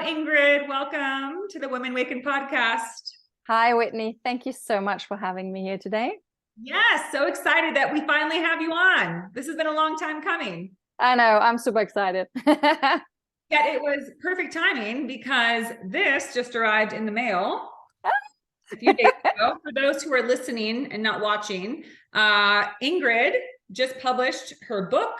Ingrid. Welcome to the Women Waken podcast. Hi, Whitney. Thank you so much for having me here today. Yes, so excited that we finally have you on. This has been a long time coming. I know, I'm super excited. Yet it was perfect timing because this just arrived in the mail a few days ago. For those who are listening and not watching, Ingrid just published her book,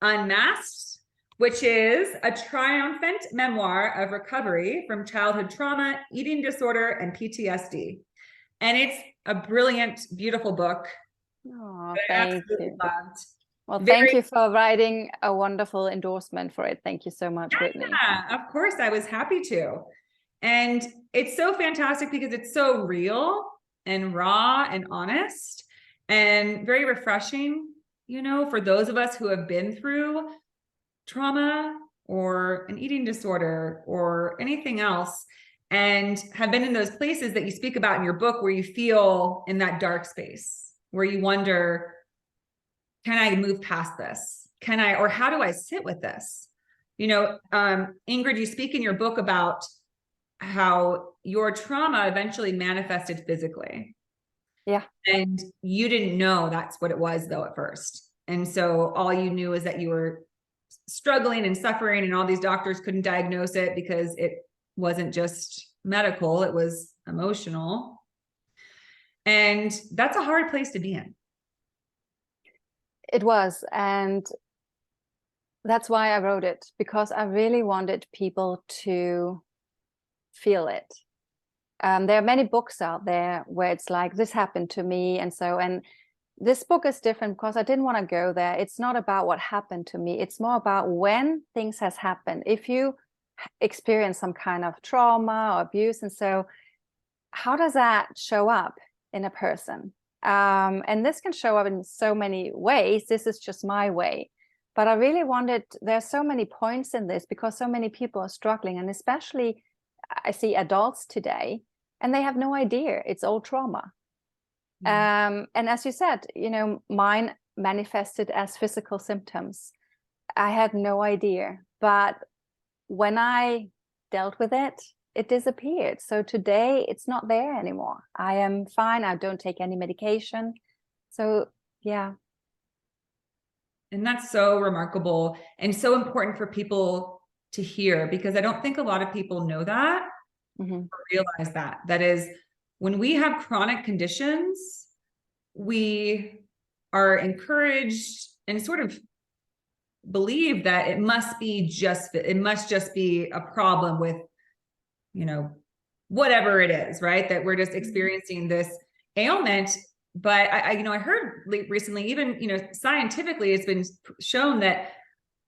Unmasked, which is a triumphant memoir of recovery from childhood trauma, eating disorder, and PTSD. And it's a brilliant, beautiful book. Oh, thank you. Loved. Well, thank you for writing a wonderful endorsement for it. Thank you so much, Whitney. Yeah, of course, I was happy to. And it's so fantastic because it's so real and raw and honest and very refreshing, for those of us who have been through trauma or an eating disorder or anything else and have been in those places that you speak about in your book where you feel in that dark space, where you wonder, can I move past this? Or how do I sit with this? Ingrid, you speak in your book about how your trauma eventually manifested physically. Yeah. And you didn't know that's what it was though at first. And so all you knew is that you were struggling and suffering and all these doctors couldn't diagnose it because it wasn't just medical, it was emotional. And that's a hard place to be in. It was. And that's why I wrote it, because I really wanted people to feel it. There are many books out there where it's like, this happened to me. And this book is different because I didn't want to go there. It's not about what happened to me. It's more about when things has happened. If you experience some kind of trauma or abuse, and so how does that show up in a person? And this can show up in so many ways. This is just my way. But I really wanted, there's so many points in this because so many people are struggling. And especially I see adults today and they have no idea it's all trauma. And as you said, mine manifested as physical symptoms. I had no idea, but when I dealt with it, it disappeared. So today it's not there anymore. I am fine. I don't take any medication. So yeah. And that's so remarkable and so important for people to hear, because I don't think a lot of people know that, or realize that. That is, when we have chronic conditions, we are encouraged and sort of believe that it must just be a problem with, whatever it is, right? That we're just experiencing this ailment. But I heard recently, even, scientifically, it's been shown that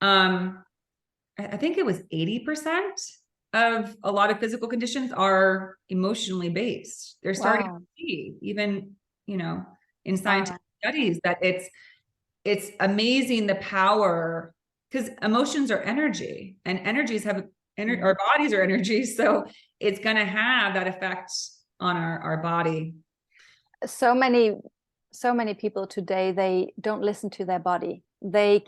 I think it was 80% of a lot of physical conditions are emotionally based. They're starting to see, even, in scientific studies, that it's amazing the power, because emotions are energy and energies have our bodies are energy. So it's going to have that effect on our body. So many people today, they don't listen to their body. They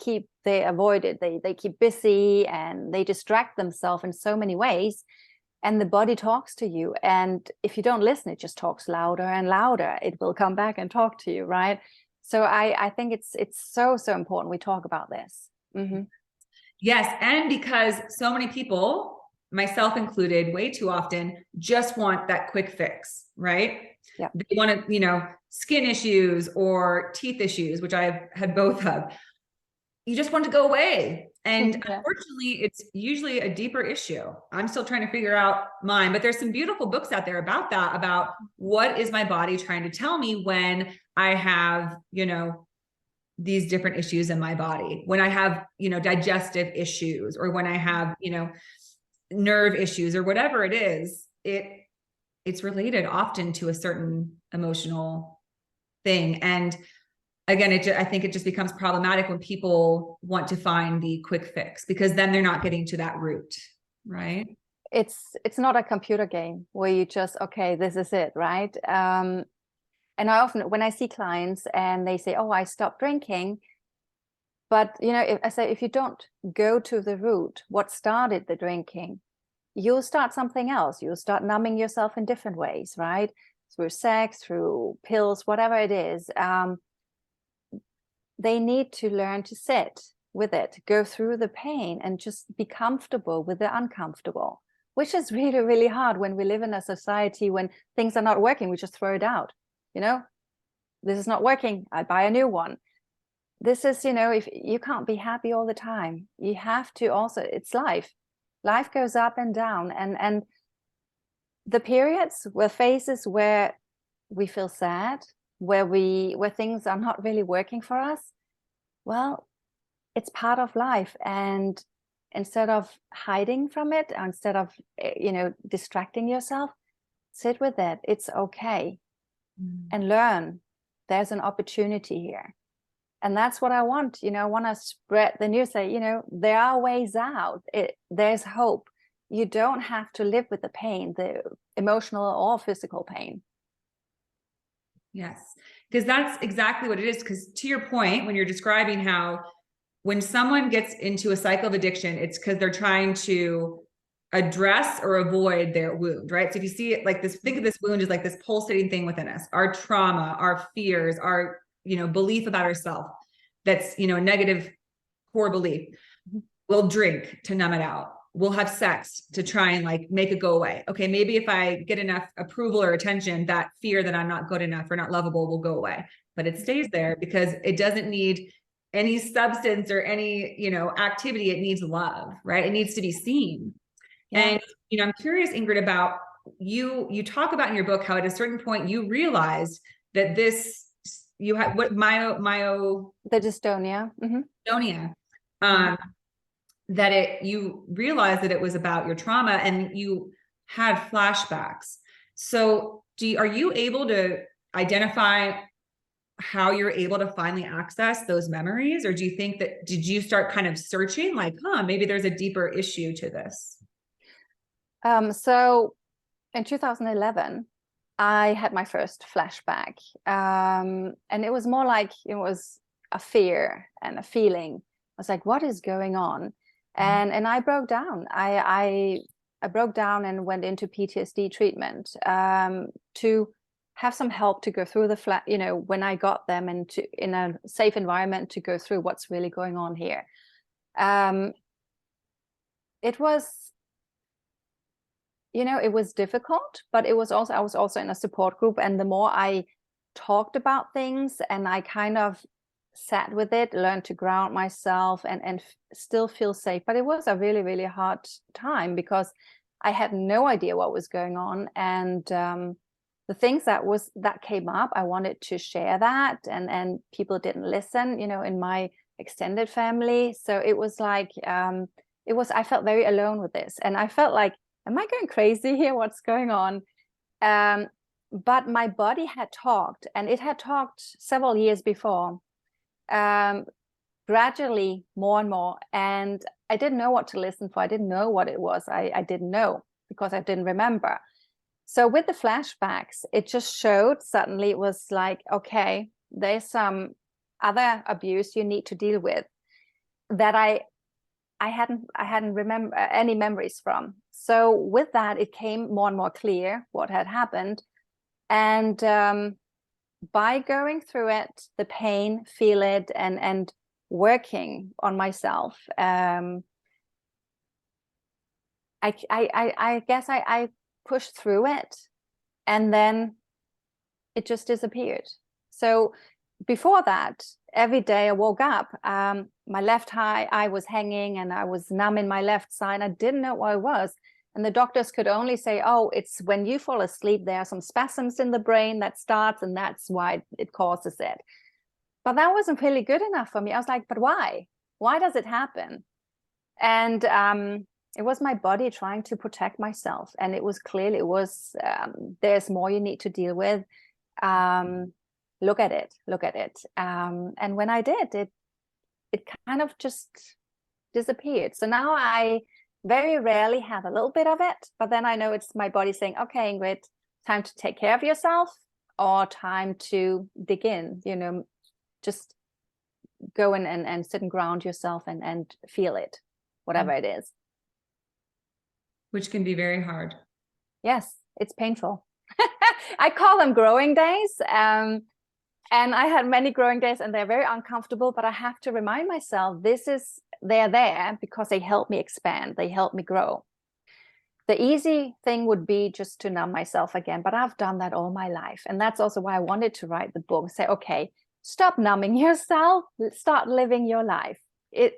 avoid it. They keep busy and they distract themselves in so many ways. And the body talks to you. And if you don't listen, it just talks louder and louder. It will come back and talk to you, right? So I think it's so important we talk about this. Yes. And because so many people, myself included, way too often just want that quick fix, right? Yeah. They want to, skin issues or teeth issues, which I've had both of. You just want to go away. And unfortunately, it's usually a deeper issue. I'm still trying to figure out mine, but there's some beautiful books out there about that, about what is my body trying to tell me when I have, these different issues in my body, when I have, digestive issues, or when I have, nerve issues, or whatever it is, it's related often to a certain emotional thing. And again, I think it just becomes problematic when people want to find the quick fix, because then they're not getting to that root, right? It's not a computer game where you just, okay, this is it, right? And I often, when I see clients and they say, oh, I stopped drinking, but if you don't go to the root, what started the drinking, you'll start something else. You'll start numbing yourself in different ways, right? Through sex, through pills, whatever it is. They need to learn to sit with it, go through the pain, and just be comfortable with the uncomfortable, which is really, really hard when we live in a society when things are not working. We just throw it out. This is not working, I buy a new one. This is, if you can't be happy all the time, you have to also, it's life goes up and down, and the periods were phases where we feel sad, where things are not really working for us. Well, it's part of life, and instead of hiding from it, or instead of distracting yourself, sit with it. It's okay. And learn. There's an opportunity here. And that's what I want. I want to spread the news, say, there are ways out. There's hope. You don't have to live with the pain, the emotional or physical pain. Yes, because that's exactly what it is. Because to your point, when you're describing how when someone gets into a cycle of addiction, it's because they're trying to address or avoid their wound, right? So if you see it like this, think of this wound as like this pulsating thing within us, our trauma, our fears, our, belief about ourselves. That's, a negative core belief. We'll drink to numb it out. We'll have sex to try and like make it go away. Okay, maybe if I get enough approval or attention, that fear that I'm not good enough or not lovable will go away. But it stays there because it doesn't need any substance or any, activity. It needs love, right? It needs to be seen. Yeah. And, I'm curious, Ingrid, about you talk about in your book how at a certain point you realized that you had what the dystonia. Dystonia. That you realized that it was about your trauma and you had flashbacks. So are you able to identify how you're able to finally access those memories? Or do you think did you start kind of searching like, maybe there's a deeper issue to this? So in 2011, I had my first flashback. And it was more like it was a fear and a feeling. I was like, what is going on? And I broke down. I broke down and went into PTSD treatment to have some help to go through when I got them, and in a safe environment to go through what's really going on here. It was, it was difficult, but I was also in a support group. And the more I talked about things and I kind of sat with it, learned to ground myself and still feel safe. But it was a really, really hard time because I had no idea what was going on. And the things that came up, I wanted to share that, and people didn't listen, in my extended family. So it was like, I felt very alone with this. And I felt like, am I going crazy here? What's going on? But my body had talked, and it had talked several years before. Gradually more and more, and I didn't know what to listen for. I didn't know what it was. I didn't know because I didn't remember. So with the flashbacks, it just showed suddenly. It was like, okay, there's some other abuse you need to deal with that I hadn't remember any memories from. So with that, it came more and more clear what had happened. And by going through it, the pain, feel it, and working on myself, I guess I pushed through it, and then it just disappeared. So before that, every day I woke up, my left eye was hanging, and I was numb in my left side. I didn't know what it was. And the doctors could only say, oh, it's when you fall asleep, there are some spasms in the brain that starts, and that's why it causes it. But that wasn't really good enough for me. I was like, but why? Why does it happen? And it was my body trying to protect myself. And it was clearly, there's more you need to deal with. Look at it. And when I did, it kind of just disappeared. So now I very rarely have a little bit of it, but then I know it's my body saying, okay, Ingrid, time to take care of yourself, or time to dig in, just go in and sit and ground yourself and feel it, whatever it is. which can be very hard. Yes, it's painful. I call them growing days. And I had many growing days and they're very uncomfortable, but I have to remind myself they're there because they help me expand. They help me grow. The easy thing would be just to numb myself again, but I've done that all my life. And that's also why I wanted to write the book, say, okay, stop numbing yourself, start living your life.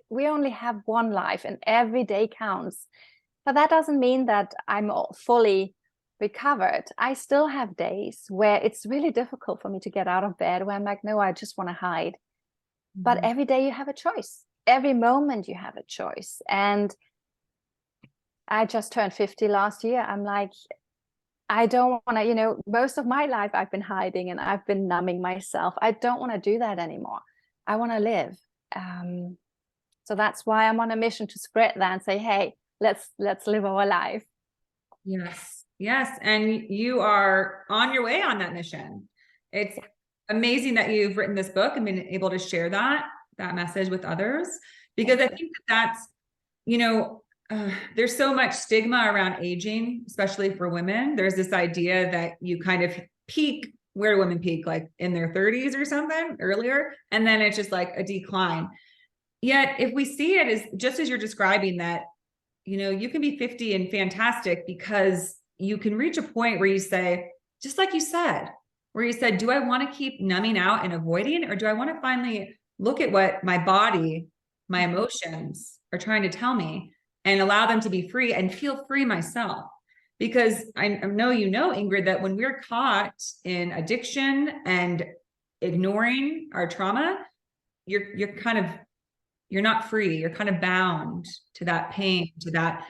We only have one life and every day counts. But that doesn't mean that I'm fully recovered. I still have days where it's really difficult for me to get out of bed, where I'm like, no, I just want to hide. Mm-hmm. But every day you have a choice. Every moment you have a choice. And I just turned 50 last year. I'm like, I don't want to, most of my life I've been hiding and I've been numbing myself. I don't want to do that anymore. I want to live. So that's why I'm on a mission to spread that and say, hey, let's live our life. Yes. Yes. And you are on your way on that mission. It's amazing that you've written this book and been able to share that message with others, because I think that's, there's so much stigma around aging, especially for women. There's this idea that you kind of peak, where do women peak? Like in their 30s or something earlier. And then it's just like a decline. Yet if we see it as just as you're describing that, you can be 50 and fantastic, because you can reach a point where you say, just like you said, do I want to keep numbing out and avoiding, or do I want to finally look at what my body, my emotions are trying to tell me, and allow them to be free and feel free myself? Because I know, Ingrid, that when we're caught in addiction and ignoring our trauma, you're not free. You're kind of bound to that pain, to that,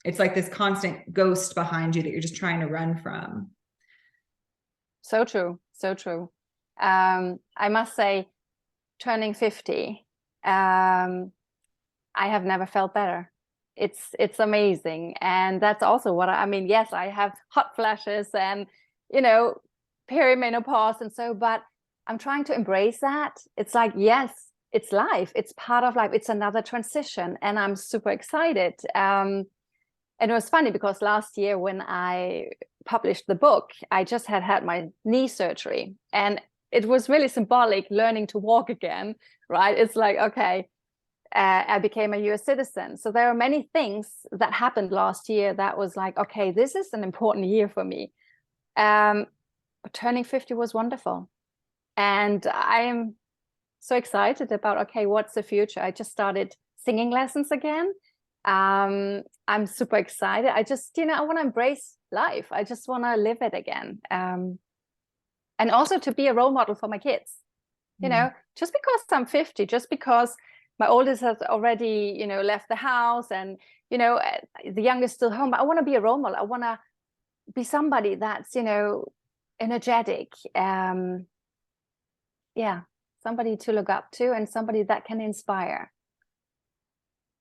it's like this constant ghost behind you that you're just trying to run from. So true. So true. I must say, turning 50, I have never felt better. It's amazing. And that's also what yes, I have hot flashes and, perimenopause and so, but I'm trying to embrace that. It's like, yes, it's life. It's part of life. It's another transition. And I'm super excited. And it was funny because last year when I published the book, I just had my knee surgery, and it was really symbolic learning to walk again, right? It's like, okay, I became a US citizen. So there are many things that happened last year that was like, okay, this is an important year for me. But turning 50 was wonderful. And I am so excited about, okay, what's the future? I just started singing lessons again. I'm super excited. I just, I want to embrace life. I just want to live it again. And also to be a role model for my kids, just because I'm 50, just because my oldest has already, left the house and, the youngest still home, I want to be a role model. I want to be somebody that's, energetic. Somebody to look up to and somebody that can inspire.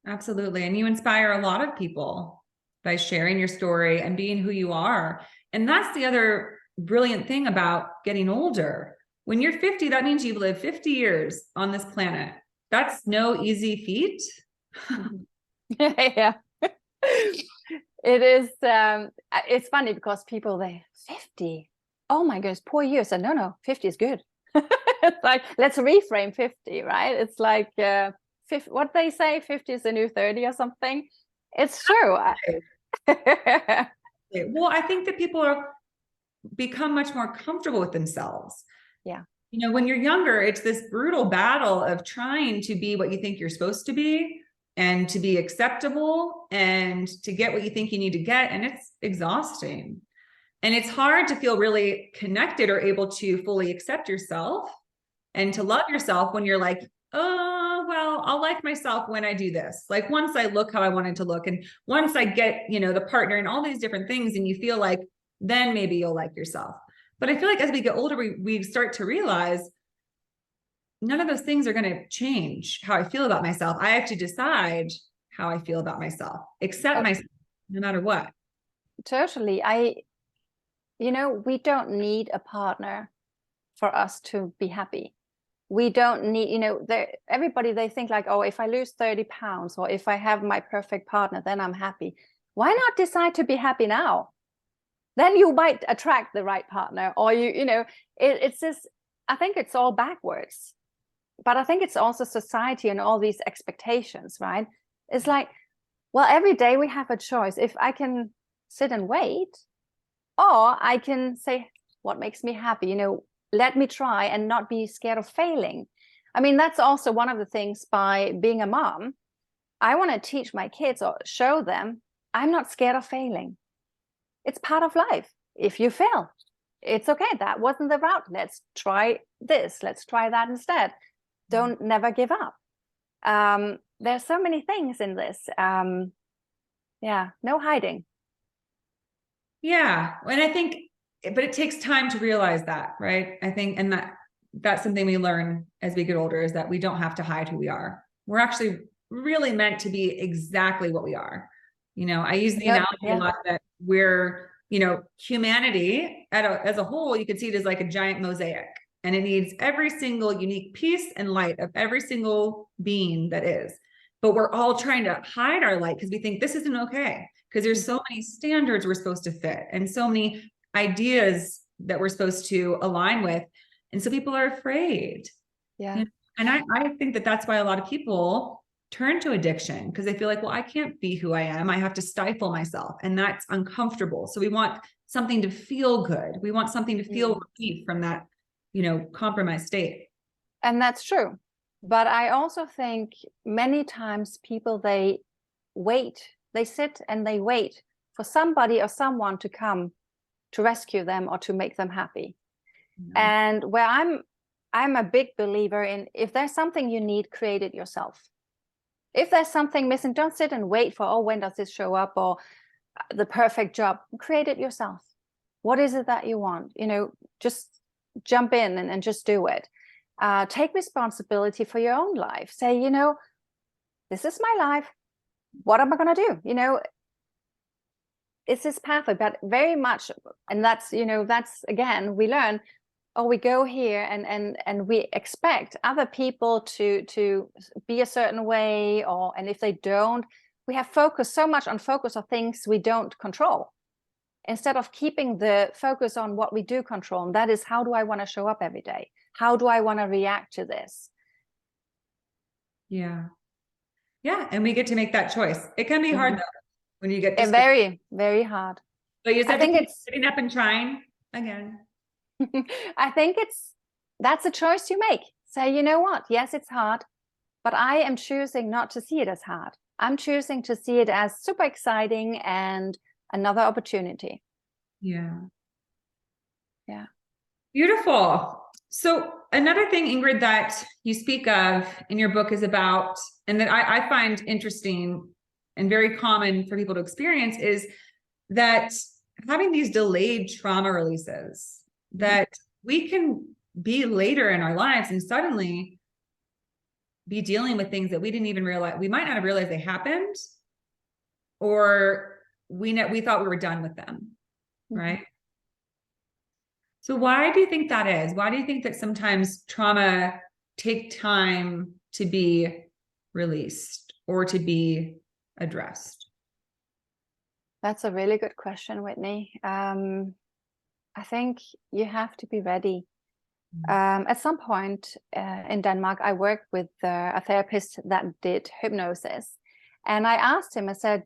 Absolutely. And you inspire a lot of people by sharing your story and being who you are. And that's the other brilliant thing about getting older. When you're 50, that means you've lived 50 years on this planet. That's no easy feat. Yeah. It is. It's funny because people, 50. Oh my goodness, poor you. I said, no, 50 is good. It's like, let's reframe 50, right? It's like, 50, what they say, 50 is the new 30 or something. It's true. Well, I think that people become much more comfortable with themselves. Yeah. When you're younger, it's this brutal battle of trying to be what you think you're supposed to be and to be acceptable and to get what you think you need to get. And it's exhausting. And it's hard to feel really connected or able to fully accept yourself and to love yourself when you're like, oh, well, I'll like myself when I do this. Like once I look how I wanted to look, and once I get, the partner and all these different things, and you feel like, then maybe you'll like yourself. But I feel like as we get older, we start to realize none of those things are going to change how I feel about myself. I have to decide how I feel about myself, accept myself no matter what. Totally. We don't need a partner for us to be happy. We don't need, everybody, they think like, oh, if I lose 30 pounds or if I have my perfect partner, then I'm happy. Why not decide to be happy now? Then you might attract the right partner, or it's just, I think it's all backwards. But I think it's also society and all these expectations, right? It's like, well, every day we have a choice. If I can sit and wait, or I can say, what makes me happy? Let me try and not be scared of failing. I mean, that's also one of the things by being a mom. I want to teach my kids or show them I'm not scared of failing. It's part of life. If you fail, it's okay. That wasn't the route. Let's try this. Let's try that instead. Don't never give up. There's so many things in this. No hiding. Yeah. And I think, but it takes time to realize that, right? I think, and that's something we learn as we get older, is that we don't have to hide who we are. We're actually really meant to be exactly what we are. I use the analogy a lot that we're, humanity as a whole, you could see it as like a giant mosaic, and it needs every single unique piece and light of every single being that is. But we're all trying to hide our light because we think this isn't okay, because there's so many standards we're supposed to fit and so many ideas that we're supposed to align with. And so people are afraid. Yeah. And I think that that's why a lot of people turn to addiction, because they feel like, well, I can't be who I am. I have to stifle myself, and that's uncomfortable. So we want something to feel good. We want something to feel relief from that, compromised state. And that's true. But I also think many times people, they sit and they wait for somebody or someone to come to rescue them or to make them happy. And where I'm a big believer in, if there's something you need, create it yourself. If there's something missing, don't sit and wait for, oh, when does this show up, or the perfect job. Create it yourself. What is it that you want? Just jump in and just do it. Take responsibility for your own life. Say, this is my life. What am I going to do? It's this pathway, but very much, and that's again, we learn, we go here and we expect other people to be a certain way, and if they don't, we have focused so much on things we don't control, instead of keeping the focus on what we do control. And that is, how do I want to show up every day? How do I want to react to this? Yeah. And we get to make that choice. It can be hard though, when you get very, very hard. But you said, I think it's sitting up and trying again. I think that's a choice you make. Say, you know what? Yes, it's hard, but I am choosing not to see it as hard. I'm choosing to see it as super exciting and another opportunity. Yeah. Beautiful. So another thing, Ingrid, that you speak of in your book is about, and that I find interesting and very common for people to experience, is that having these delayed trauma releases, that we can be later in our lives and suddenly be dealing with things that we didn't even realize. We might not have realized they happened, or we thought we were done with them, right? So why do you think that is? Why do you think that sometimes trauma take time to be released or to be addressed? That's a really good question, Whitney. I think you have to be ready. At some point in Denmark, I worked with a therapist that did hypnosis. And I asked him, I said,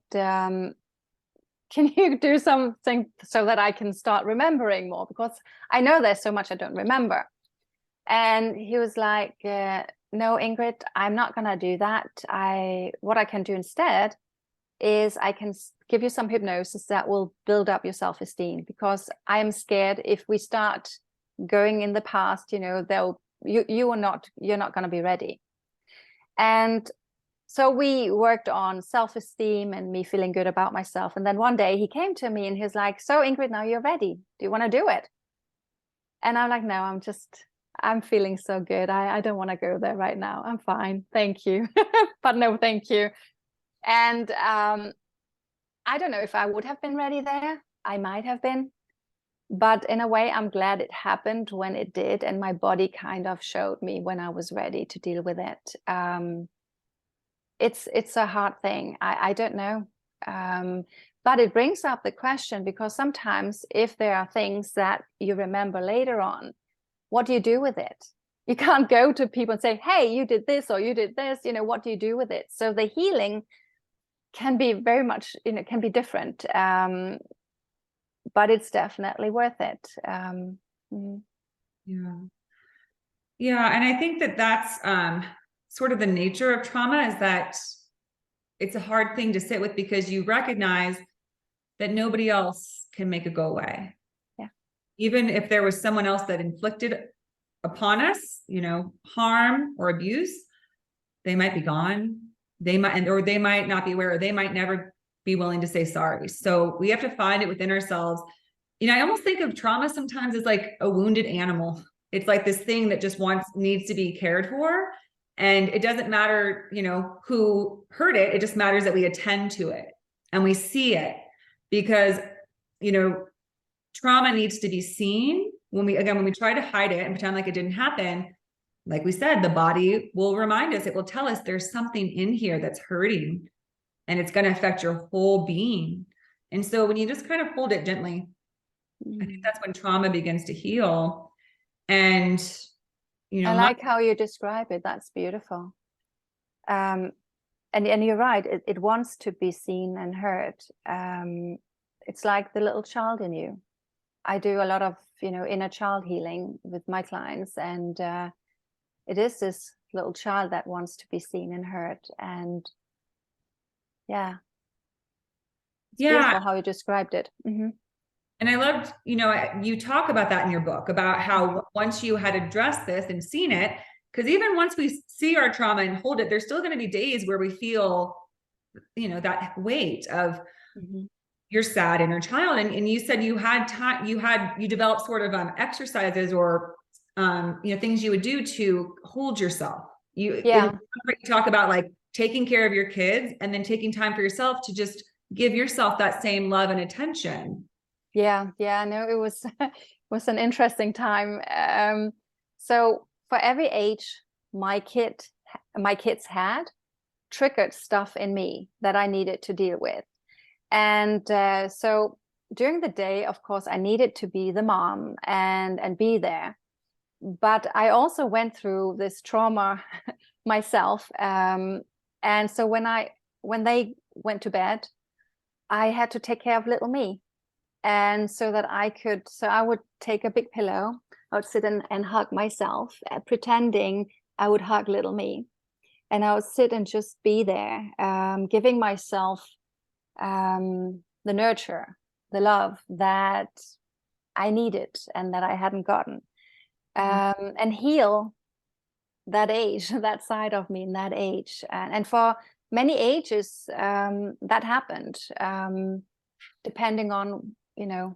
can you do something so that I can start remembering more? Because I know there's so much I don't remember. And he was like, no, Ingrid, I'm not going to do that. What I can do instead is I can give you some hypnosis that will build up your self-esteem, because I am scared if we start going in the past, you're not going to be ready. And so we worked on self-esteem and me feeling good about myself. And then one day he came to me and he's like, so Ingrid, now you're ready. Do you want to do it? And I'm like, no, I'm feeling so good. I don't want to go there right now. I'm fine. Thank you. But no, thank you. And I don't know if I would have been ready there. I might have been. But in a way, I'm glad it happened when it did. And my body kind of showed me when I was ready to deal with it. It's a hard thing. I don't know. But it brings up the question, because sometimes if there are things that you remember later on, what do you do with it? You can't go to people and say, hey, you did this or you did this, you know, what do you do with it? So the healing can be very much, you know, can be different, but it's definitely worth it. Yeah. Yeah. And I think that that's sort of the nature of trauma, is that it's a hard thing to sit with, because you recognize that nobody else can make it go away. Yeah. Even if there was someone else that inflicted upon us, you know, harm or abuse, they might be gone. They might, or they might not be aware, or they might never be willing to say sorry. So we have to find it within ourselves. You know, I almost think of trauma sometimes as like a wounded animal. It's like this thing that just needs to be cared for. And it doesn't matter, you know, who hurt it. It just matters that we attend to it and we see it, because, you know, trauma needs to be seen. When we try to hide it and pretend like it didn't happen, like we said, the body will remind us, it will tell us there's something in here that's hurting, and it's going to affect your whole being. And so when you just kind of hold it gently, I think that's when trauma begins to heal. And, you know, I like how you describe it. That's beautiful. And you're right. It wants to be seen and heard. It's like the little child in you. I do a lot of, you know, inner child healing with my clients, and it is this little child that wants to be seen and heard. And yeah, it's beautiful how you described it. And I loved, you know, you talk about that in your book, about how once you had addressed this and seen it, because even once we see our trauma and hold it, there's still going to be days where we feel, you know, that weight of your sad inner child. And you said you had time, you developed sort of exercises or, you know, things you would do to hold yourself. You talk about like taking care of your kids and then taking time for yourself to just give yourself that same love and attention. Yeah, no, it was was an interesting time. So for every age my kids had, triggered stuff in me that I needed to deal with. And so during the day, of course, I needed to be the mom and be there. But I also went through this trauma myself. And so when they went to bed, I had to take care of little me. And so that I would take a big pillow, I would sit and hug myself, pretending I would hug little me. And I would sit and just be there, giving myself the nurture, the love that I needed and that I hadn't gotten, and heal that age, that side of me in that age. And for many ages, that happened, depending on, you know,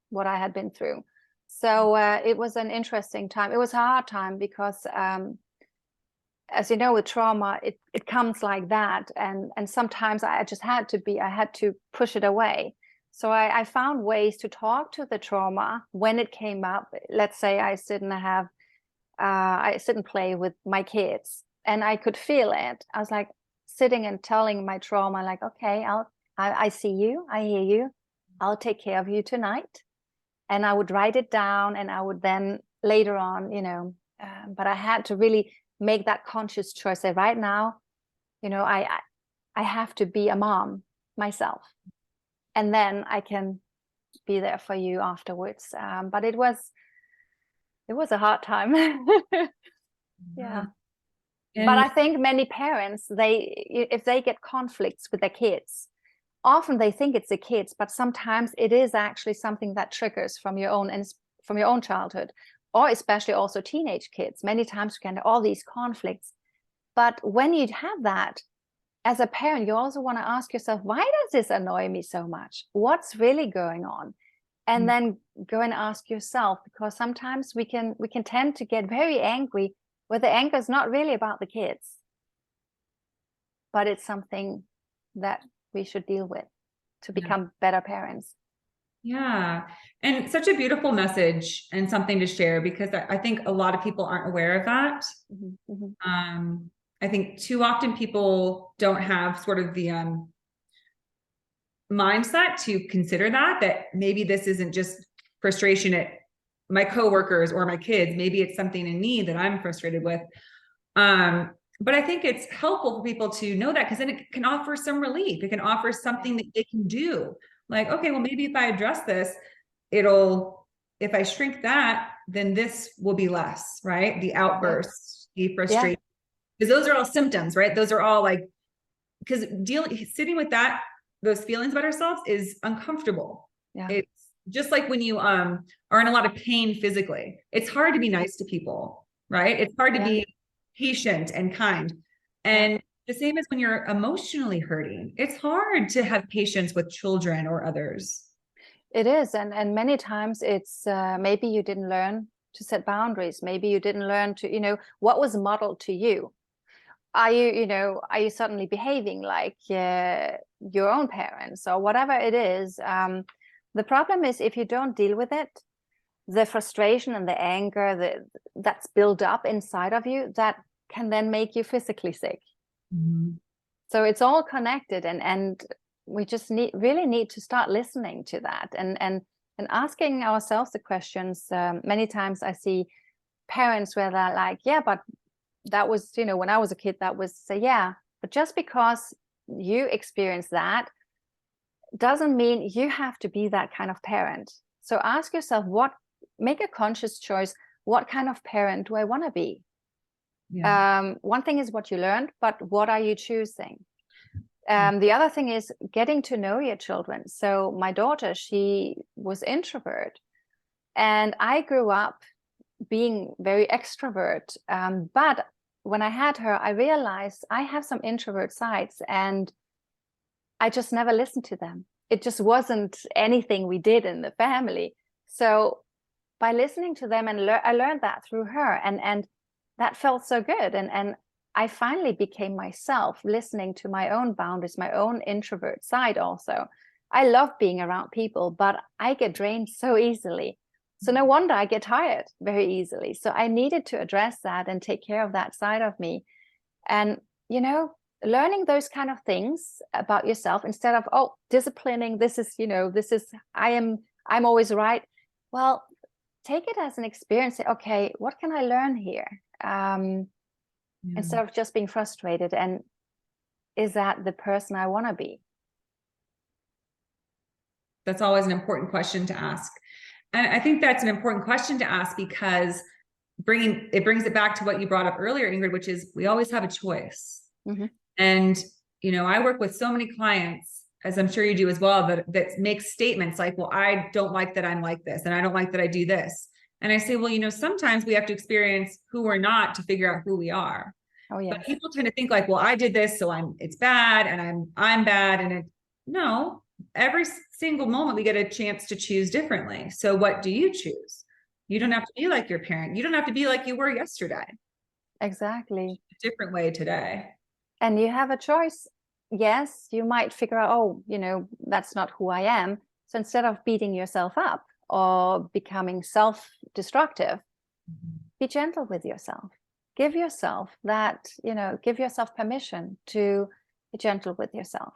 what I had been through. So it was an interesting time. It was a hard time because, as you know, with trauma, it comes like that. And sometimes I had to push it away. So I found ways to talk to the trauma when it came up. Let's say I sit and play with my kids and I could feel it. I was like sitting and telling my trauma, like, okay, I see you, I hear you, I'll take care of you tonight. And I would write it down, and I would then later on, you know, but I had to really make that conscious choice. Say, right now, you know, I have to be a mom myself, and then I can be there for you afterwards. But it was a hard time. Yeah. But I think many parents, if they get conflicts with their kids, often they think it's the kids, but sometimes it is actually something that triggers from your own childhood, or especially also teenage kids. Many times you can have all these conflicts. But when you have that, as a parent, you also want to ask yourself, why does this annoy me so much? What's really going on? And then go and ask yourself, because sometimes we can tend to get very angry, where the anger is not really about the kids, but it's something that we should deal with to become better parents. Yeah. And such a beautiful message and something to share, because I think a lot of people aren't aware of that. I think too often people don't have sort of the mindset to consider that maybe this isn't just frustration at my coworkers or my kids. Maybe it's something in me that I'm frustrated with. But I think it's helpful for people to know that, because then it can offer some relief. It can offer something that they can do. Like, okay, well, maybe if I address this, if I shrink that, then this will be less, right? The outbursts, the frustration, because those are all symptoms, right? Those are all like, because sitting with those feelings about ourselves is uncomfortable. Yeah. It's just like when you are in a lot of pain physically. It's hard to be nice to people, right? It's hard to be patient and kind. And the same as when you're emotionally hurting. It's hard to have patience with children or others. It is. And many times it's maybe you didn't learn to set boundaries. Maybe you didn't learn to, what was modeled to you. Are you suddenly behaving like your own parents or whatever it is? The problem is, if you don't deal with it, the frustration and the anger that's built up inside of you, that can then make you physically sick. Mm-hmm. So it's all connected, and we just really need to start listening to that and asking ourselves the questions. Many times I see parents where they're like, yeah, but that was, when I was a kid, that was, yeah, but just because you experience that doesn't mean you have to be that kind of parent. So ask yourself, make a conscious choice. What kind of parent do I want to be? Yeah. One thing is what you learned, but what are you choosing? The other thing is getting to know your children. So my daughter, she was introvert, and I grew up being very extrovert. But when I had her, I realized I have some introvert sides, and I just never listened to them. It just wasn't anything we did in the family. So by listening to them, and I learned that through her, and that felt so good. And I finally became myself, listening to my own boundaries, my own introvert side also. I love being around people, but I get drained so easily. So no wonder I get tired very easily. So I needed to address that and take care of that side of me. And, learning those kind of things about yourself, instead of, disciplining, I'm always right. Well, take it as an experience. Say, okay, what can I learn here? Instead of just being frustrated. And is that the person I want to be? That's always an important question to ask. And I think that's an important question to ask, because it brings it back to what you brought up earlier, Ingrid, which is we always have a choice. Mm-hmm. And, I work with so many clients, as I'm sure you do as well, that make statements like, well, I don't like that I'm like this, and I don't like that I do this. And I say, well, sometimes we have to experience who we're not to figure out who we are. Oh, yeah. But people tend to think like, well, I did this, so it's bad, and I'm bad. And no, every single moment we get a chance to choose differently. So what do you choose? You don't have to be like your parent. You don't have to be like you were yesterday. Exactly. A different way today. And you have a choice. Yes, you might figure out, that's not who I am. So instead of beating yourself up or becoming self-destructive, be gentle with yourself. Give yourself that, give yourself permission to be gentle with yourself.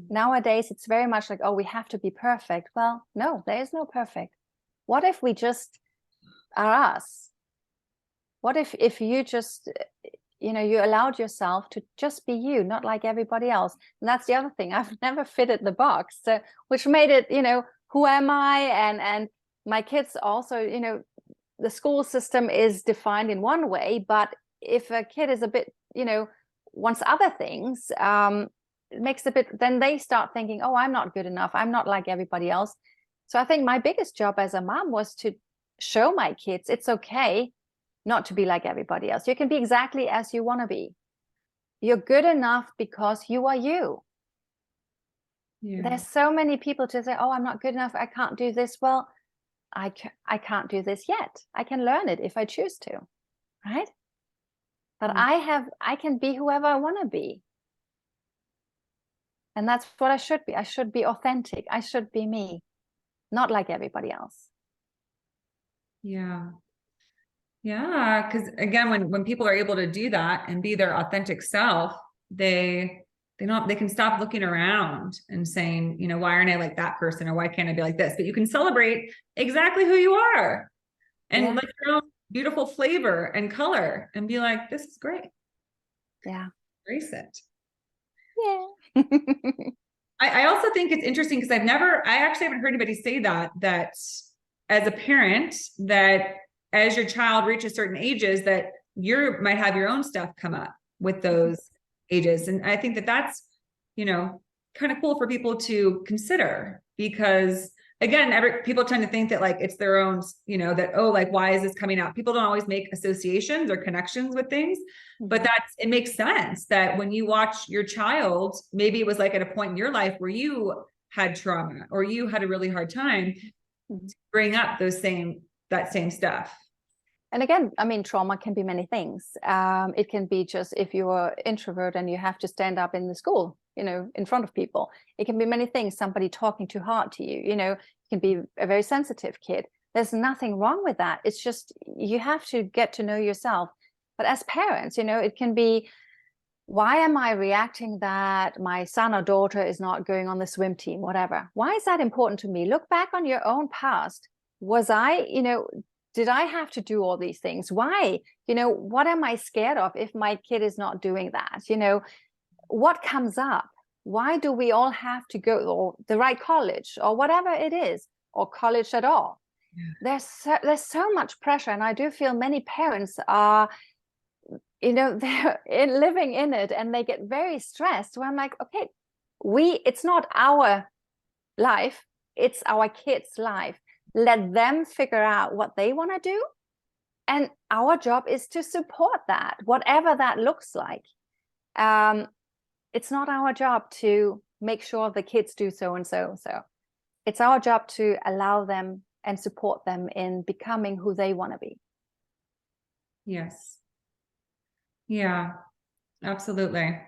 Nowadays, it's very much like, we have to be perfect. Well, no, there is no perfect. What if we just are us? What if you just, you allowed yourself to just be you, not like everybody else? And that's the other thing. I've never fitted the box, which made it, who am I? And my kids also, the school system is defined in one way, but if a kid is a bit, wants other things, it makes a bit, then they start thinking, I'm not good enough. I'm not like everybody else. So I think my biggest job as a mom was to show my kids it's okay not to be like everybody else. You can be exactly as you want to be. You're good enough because you are you. Yeah. There's so many people to say, I'm not good enough. I can't do this. Well, I can't do this yet. I can learn it if I choose to, right? But I can be whoever I want to be. And that's what I should be. I should be authentic. I should be me, not like everybody else. Yeah. Yeah. Because again, when people are able to do that and be their authentic self, they they can stop looking around and saying, you know, why aren't I like that person? Or why can't I be like this? But you can celebrate exactly who you are and like your own beautiful flavor and color and be like, this is great. Yeah. Embrace it. Yeah. I also think it's interesting because I actually haven't heard anybody say that as a parent, that as your child reaches certain ages, that you might have your own stuff come up with those ages. And I think that that's, you know, kind of cool for people to consider, because again, people tend to think that like it's their own, you know, that, oh, like, why is this coming out? People don't always make associations or connections with things, but it makes sense that when you watch your child, maybe it was like at a point in your life where you had trauma or you had a really hard time to bring up that same stuff. And again, I mean, trauma can be many things. It can be just if you're an introvert and you have to stand up in the school, you know, in front of people. It can be many things. Somebody talking too hard to you, you know, it can be a very sensitive kid. There's nothing wrong with that. It's just you have to get to know yourself. But as parents, you know, it can be, why am I reacting that my son or daughter is not going on the swim team, whatever? Why is that important to me? Look back on your own past. Was I, you know, did I have to do all these things? Why? You know, what am I scared of if my kid is not doing that? You know, what comes up? Why do we all have to go or the right college or whatever it is, or college at all? Yeah. There's so much pressure. And I do feel many parents are, you know, they're living in it and they get very stressed. Where I'm like, okay, it's not our life, it's our kids' life. Let them figure out what they want to do. And our job is to support that, whatever that looks like. It's not our job to make sure the kids do so and so. So it's our job to allow them and support them in becoming who they want to be. Yes. Yeah, absolutely.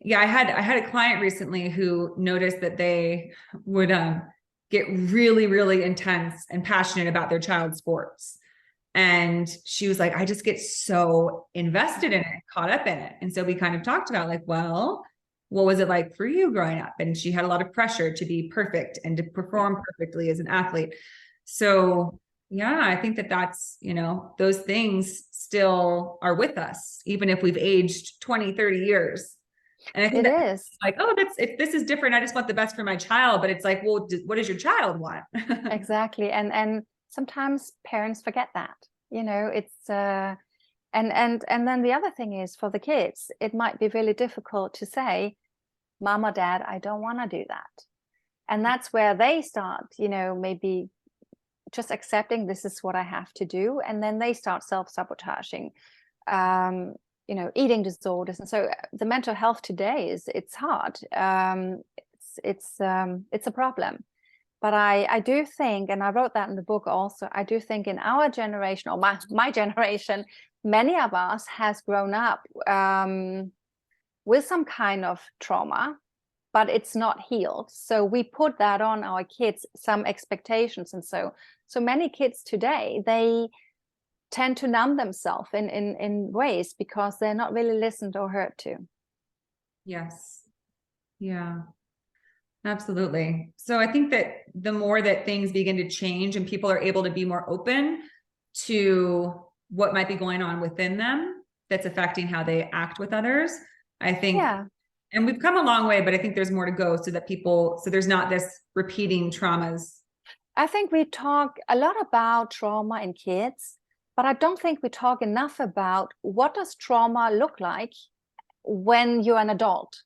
Yeah, I had a client recently who noticed that they would get really, really intense and passionate about their child's sports. And she was like, I just get so invested in it, caught up in it. And so we kind of talked about like, well, what was it like for you growing up? And she had a lot of pressure to be perfect and to perform perfectly as an athlete. So yeah, I think that that's, you know, those things still are with us, even if we've aged 20, 30 years. And I think it is like, oh, if this is different, I just want the best for my child. But it's like, well, what does your child want? Exactly. And sometimes parents forget that, you know, it's and then the other thing is, for the kids, it might be really difficult to say, Mom or Dad, I don't want to do that. And that's where they start, you know, maybe just accepting this is what I have to do. And then they start self-sabotaging, you know, eating disorders. And so the mental health today it's hard. It's a problem. But I do think, and I wrote that in the book also, I do think in our generation, or my generation, many of us has grown up with some kind of trauma, but it's not healed. So we put that on our kids, some expectations. And so many kids today, they tend to numb themselves in ways because they're not really listened or heard to. Yes. Yeah. Absolutely. So I think that the more that things begin to change and people are able to be more open to what might be going on within them that's affecting how they act with others, I think, and we've come a long way, but I think there's more to go so there's not this repeating traumas. I think we talk a lot about trauma in kids, but I don't think we talk enough about what does trauma look like when you're an adult.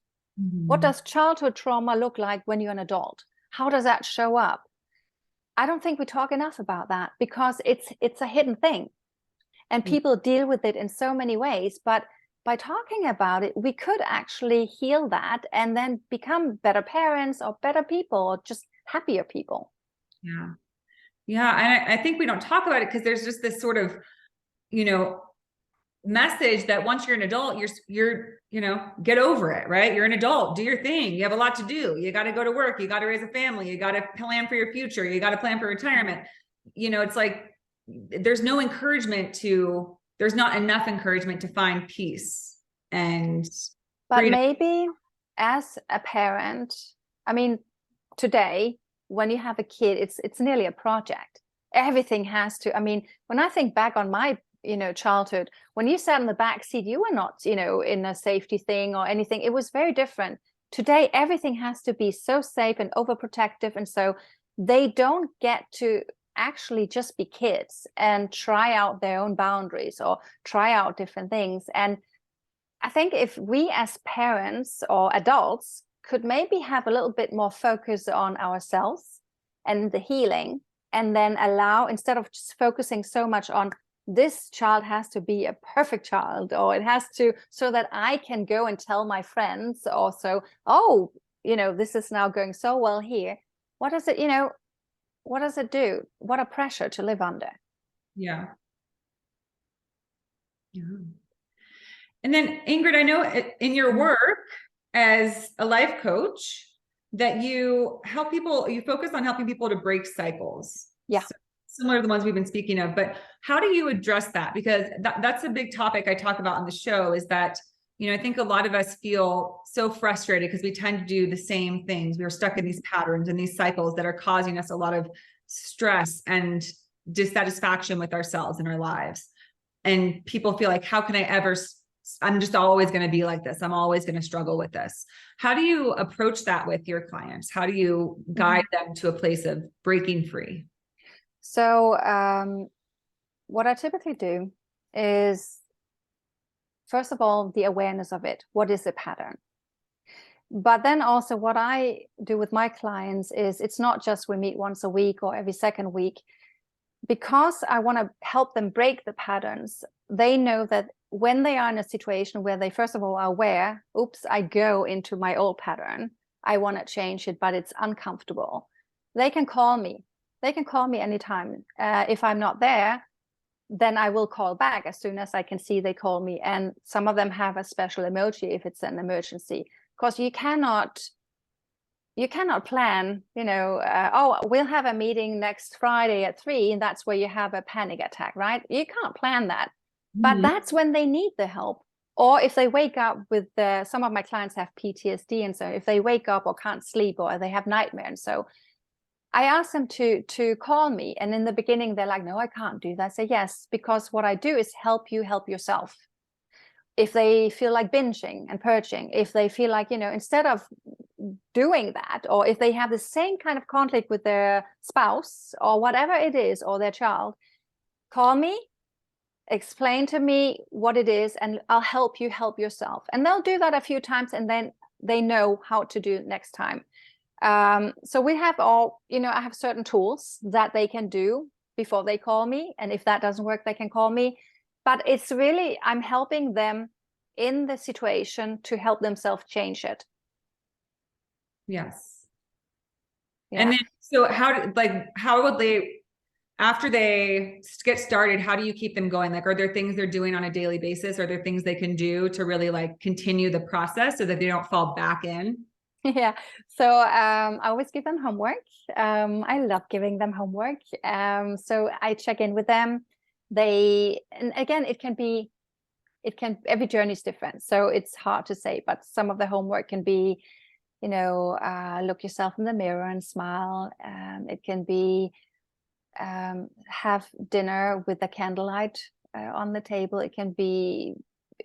What does childhood trauma look like when you're an adult? How does that show up? I don't think we talk enough about that because it's a hidden thing. And people deal with it in so many ways. But by talking about it, we could actually heal that and then become better parents or better people or just happier people. Yeah. Yeah. And I think we don't talk about it because there's just this sort of, you know, message that once you're an adult, you're, you know, get over it, right? You're an adult, do your thing. You have a lot to do. You got to go to work. You got to raise a family. You got to plan for your future. You got to plan for retirement. You know, it's like, there's not enough encouragement to find peace and But maybe as a parent, I mean, today, when you have a kid, it's nearly a project. Everything has to, I mean, when I think back on my, childhood, when you sat in the back seat, you were not, in a safety thing or anything. It was very different. Today, everything has to be so safe and overprotective. And so they don't get to actually just be kids and try out their own boundaries or try out different things. And I think if we as parents or adults could maybe have a little bit more focus on ourselves and the healing, and then allow, instead of just focusing so much on this child has to be a perfect child, or it has to, so that I can go and tell my friends also, oh, this is now going so well here. What does it, what does it do? What a pressure to live under. Yeah. Yeah. And then Ingrid, I know in your work as a life coach that you help people, you focus on helping people to break cycles. Yeah. So, similar to the ones we've been speaking of, but how do you address that? Because that's a big topic I talk about on the show, is that, I think a lot of us feel so frustrated because we tend to do the same things. We're stuck in these patterns and these cycles that are causing us a lot of stress and dissatisfaction with ourselves and our lives. And people feel like, how can I ever, I'm just always going to be like this. I'm always going to struggle with this. How do you approach that with your clients? How do you guide them to a place of breaking free? So what I typically do is, first of all, the awareness of it. What is a pattern? But then also what I do with my clients is, it's not just we meet once a week or every second week. Because I want to help them break the patterns, they know that when they are in a situation where they, first of all, are aware, oops, I go into my old pattern, I want to change it, but it's uncomfortable. They can call me. They can call me anytime. If I'm not there, then I will call back as soon as I can see they call me. And some of them have a special emoji if it's an emergency, because you cannot plan, oh, we'll have a meeting next Friday at 3, and that's where you have a panic attack, right? You can't plan that. But that's when they need the help. Or if they wake up with some of my clients have PTSD, and so if they wake up or can't sleep or they have nightmares, and so I ask them to call me. And in the beginning, they're like, no, I can't do that. I say, yes, because what I do is help you help yourself. If they feel like binging and purging, if they feel like, instead of doing that, or if they have the same kind of conflict with their spouse or whatever it is, or their child, call me, explain to me what it is, and I'll help you help yourself. And they'll do that a few times, and then they know how to do it next time. So we have I have certain tools that they can do before they call me. And if that doesn't work, they can call me. But it's really, I'm helping them in the situation to help themselves change it. Yes. Yeah. And then, so how would they, after they get started, how do you keep them going? Like, are there things they're doing on a daily basis? Are there things they can do to really continue the process so that they don't fall back in? Yeah. So I always give them homework. I love giving them homework. So I check in with them. And again, every journey is different. So it's hard to say, but some of the homework can be, look yourself in the mirror and smile. It can be have dinner with the candlelight on the table. It can be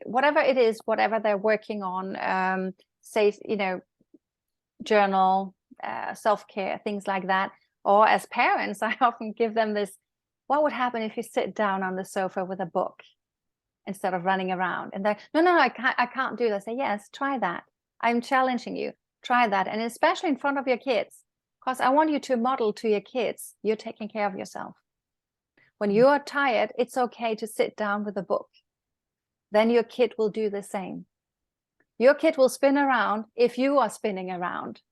whatever it is, whatever they're working on, journal, self-care, things like that. Or as parents, I often give them this, what would happen if you sit down on the sofa with a book instead of running around? And they're, no, I can't do that. I say, yes, try that. I'm challenging you. Try that. And especially in front of your kids, because I want you to model to your kids, you're taking care of yourself. When you are tired, it's okay to sit down with a book. Then your kid will do the same. Your kid will spin around if you are spinning around.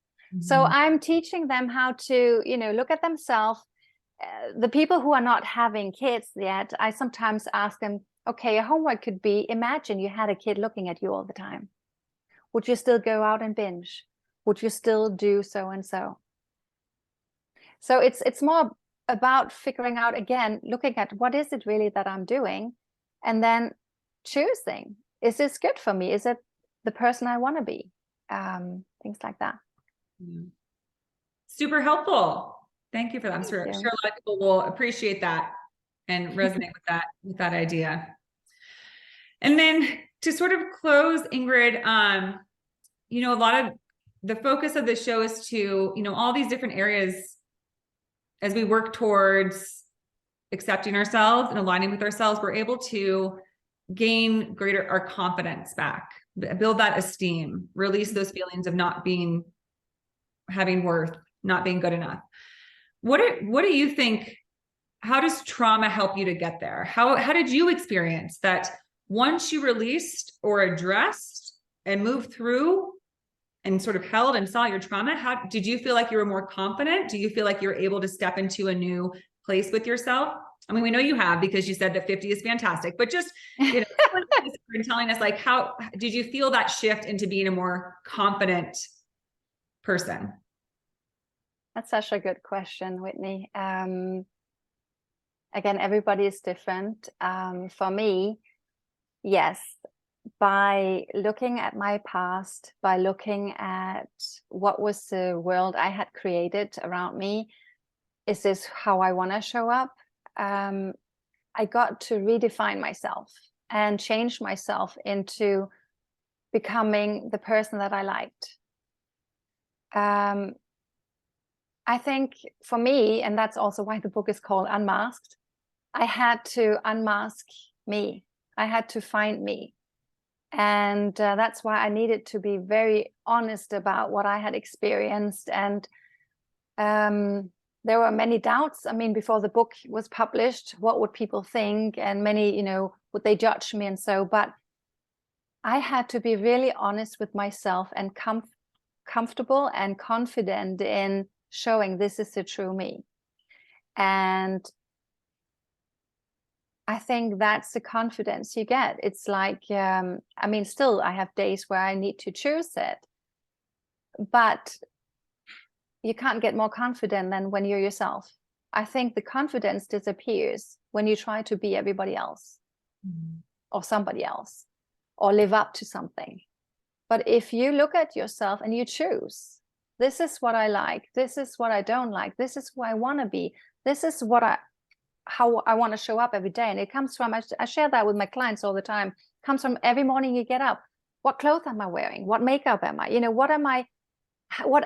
So I'm teaching them how to, look at themselves. The people who are not having kids yet, I sometimes ask them, okay, your homework could be, imagine you had a kid looking at you all the time. Would you still go out and binge? Would you still do so and so? So it's more about figuring out, again, looking at what is it really that I'm doing, and then choosing, is this good for me? Is it the person I want to be. Things like that. Super helpful. Thank you for that. I'm sure a lot of people will appreciate that and resonate with that idea. And then to sort of close, Ingrid, you know, a lot of the focus of the show is to, you know, all these different areas as we work towards accepting ourselves and aligning with ourselves, we're able to gain our confidence back, build that esteem, release those feelings of not having worth, not being good enough. What do you think? How does trauma help you to get there? How did you experience that once you released or addressed and moved through and sort of held and saw your trauma? How did you feel like you were more confident? Do you feel like you're able to step into a new place with yourself? I mean, we know you have, because you said that 50 is fantastic, but just, you know, telling us, like, how did you feel that shift into being a more confident person? That's such a good question, Whitney. Again, everybody is different. For me, yes, by looking at my past, by looking at what was the world I had created around me, is this how I want to show up? I got to redefine myself and change myself into becoming the person that I liked. I think for me, and that's also why the book is called Unmasked, I had to unmask me. I had to find me. And that's why I needed to be very honest about what I had experienced. And there were many doubts. I mean, before the book was published, what would people think? And many, you know, would they judge me and so, but I had to be really honest with myself and comfortable and confident in showing this is the true me. And I think that's the confidence you get. It's like, I mean, still I have days where I need to choose it, but you can't get more confident than when you're yourself. I think the confidence disappears when you try to be everybody else or somebody else or live up to something. But if you look at yourself and you choose, this is what I like, this is what I don't like, this is who I want to be, this is how I want to show up every day. And it comes from, I share that with my clients all the time, it comes from every morning you get up. What clothes am I wearing? What makeup am I? You know, what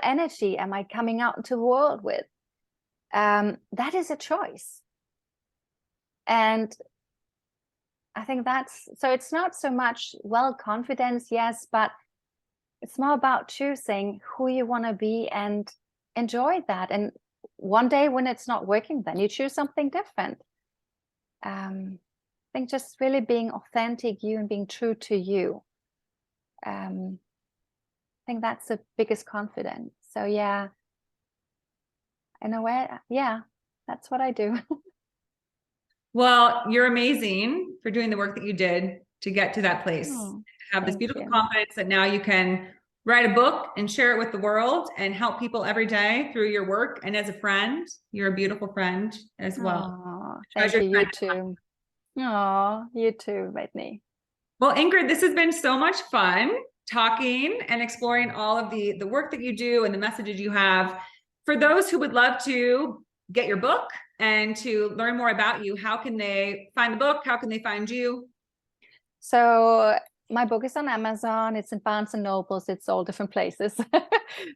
energy am I coming out into the world with? That is a choice. And I think so it's not so much, well, confidence, yes, but it's more about choosing who you want to be and enjoy that. And one day when it's not working, then you choose something different. I think just really being authentic you and being true to you. I think that's the biggest confidence. So yeah, in a way, yeah, that's what I do. Well, you're amazing for doing the work that you did to get to that place. Have this beautiful confidence that now you can write a book and share it with the world and help people every day through your work. And as a friend, you're a beautiful friend as well. Thank you. You too. Oh, you too, Whitney. Well, Ingrid, this has been so much fun talking and exploring all of the work that you do and the messages you have. For those who would love to get your book and to learn more about you, how can they find the book? How can they find you? So my book is on Amazon. It's in Barnes and Nobles. It's all different places.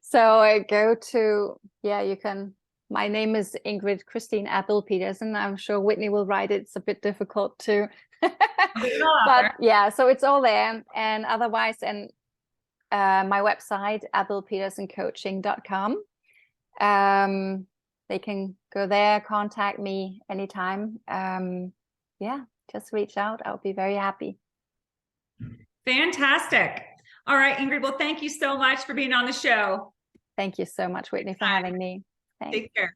So I go to, you can, my name is Ingrid Christine Abild-Pedersen. I'm sure Whitney will write it. It's a bit difficult to, but yeah, so it's all there. And otherwise, and my website, abildpedersencoaching.com. They can go there, contact me anytime. Just reach out. I'll be very happy. Fantastic. All right, Ingrid. Well, thank you so much for being on the show. Thank you so much, Whitney, for having me. Thanks. Take care.